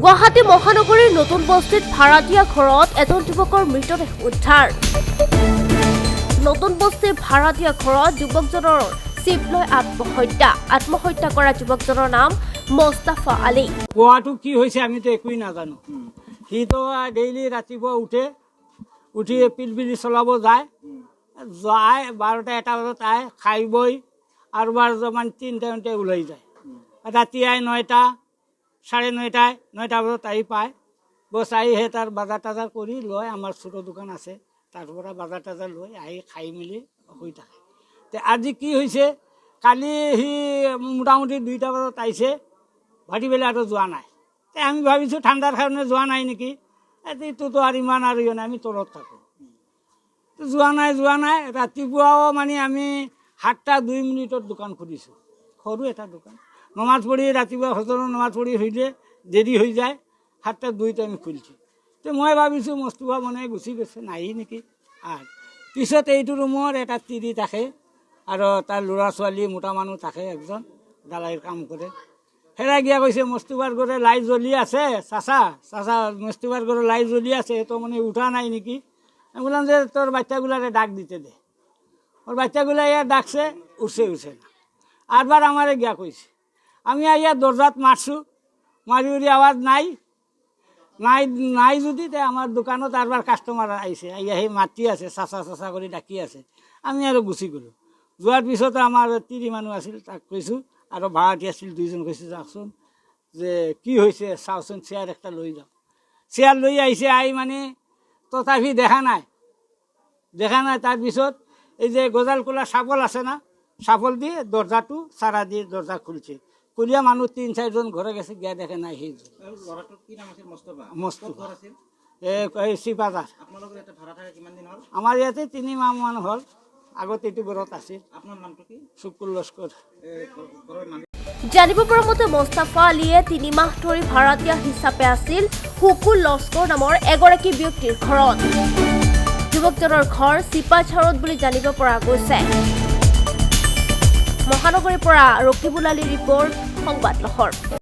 গুৱাহাটী মহানগৰীৰ নতুন বস্তিত ভাড়াতীয়া ঘৰত এজন যুৱকৰ মৃতদেহ উদ্ধাৰ। নতুন বস্তিৰ ভাড়াতীয়া ঘৰত যুৱকজনৰ চিপ লৈ আত্মহত্যা কৰা যুৱকজনৰ নাম মোস্তাফা আলী। কোৱাটো কি হৈছে আমিতো একোৱেই নাজানো। সিটো ডেইলি ৰাতিপুৱা উঠি পিলপিলি চলাব যায় 12টা 1টা বজাত খাই বৈ আৰু বাৰমান 3টা ওলাই যায়। ৰাতি 9টা 9:30 বজাত পায়। বছ সেই তাৰ বাজাৰ তাজাৰ কৰি লৈ আমাৰ ছোট দোকান আছে, তাৰ পৰা বাজাৰ তাজাৰ লৈ খাই মেলি শুই থাকে। আজি কি হৈছে, কালি সি মোটামুটি 2টা বজাত আহিছে, ভাটিবেলা আৰু যোৱা নাই। আমি ভাবিছোঁ ঠাণ্ডাৰ কাৰণে যোৱা নাই নেকি, এইটোতো আৰু ইমান আৰু আমি তলত থাকোঁ। যোৱা নাই। ৰাতিপুৱাও মানে আমি 7:02 দোকান খুলিছোঁ, সৰু এটা দোকান। নমাজ পঢ়ি ৰাতিপুৱা হজৰৰ নমাজ পঢ়ি হইলে দেৰি হৈ যায়, 7:02 আমি খুলিছোঁ। মই ভাবিছোঁ মোস্তাফা মানে গুচি গৈছে, নাই নেকি। আৰু পিছত এইটো ৰুমৰ এটা তিৰি থাকে আৰু তাৰ ল'ৰা ছোৱালী মোটা মানুহ থাকে, একজন দালাইৰ কাম কৰে। হেৰাই গিয়া কৈছে মোস্তাফাৰ ঘৰে লাইট জ্বলি আছে, চাচা মোস্তাফাৰ ঘৰে লাইট জ্বলি আছে, তো মানে উঠা নাই নেকি। আমি বললাম যে তোর বাচ্চাগুলারে ডাক দিতে দে। ওর বাচ্চাগুলা ডাকছে, উঠছে না। আরবার আমারে গিয়া কইছে, আমি দরজাত মারছু, মারি উড়ি আওয়াজ নাই যদি আমার দোকানত আরবার কাস্টমার আইছে, সেই মাতি আছে, চাচা করে ডাকি আছে। আমি আৰু গুচি গ'লোঁ। যোৱাৰ পিছত আমাৰ তিৰি মানুহ আছিল, তাক কৈছোঁ, আৰু ভাড়াটি আছিল 2জন, কৈছোঁ যাওকচোন যে কি হৈছে চাওকচোন, চেয়াৰ একটা লৈ যাওঁ। চেয়াৰ লৈ আহিছে, মানে তথাপি দেখা নাই। তাৰপিছত এই যে গজাল খোলা চাপল আছে না, চাপল দিয়ে দৰজাটো চাৰা দিয়ে দৰজা খুলছে। খুলিয়া মানুহ 3-4জন ঘৰে গেছে, গিয়া দেখে নাই সেই মোস্তাফা এই চিপাজাৰ। আমাৰ ইয়াতে 3 মাহমান হ'ল। আগতে এইটো ঘৰত আছিল। শুকুৰ লস্কৰ। জানিব পৰা মতে মোস্তাফা আলীয়ে 3 মাহ ধৰি ভাড়াতীয়া হিচাপে আছিল শুকুৰ লস্কৰ নামৰ এগৰাকী ব্যক্তিৰ ঘৰত। যুৱকজনৰ ঘৰ চিপাঝাৰত বুলি জানিব পৰা গৈছে। মহানগৰীৰ পৰা ৰকিবুল আলী ৰিপৰ্ট, সংবাদ লহৰ।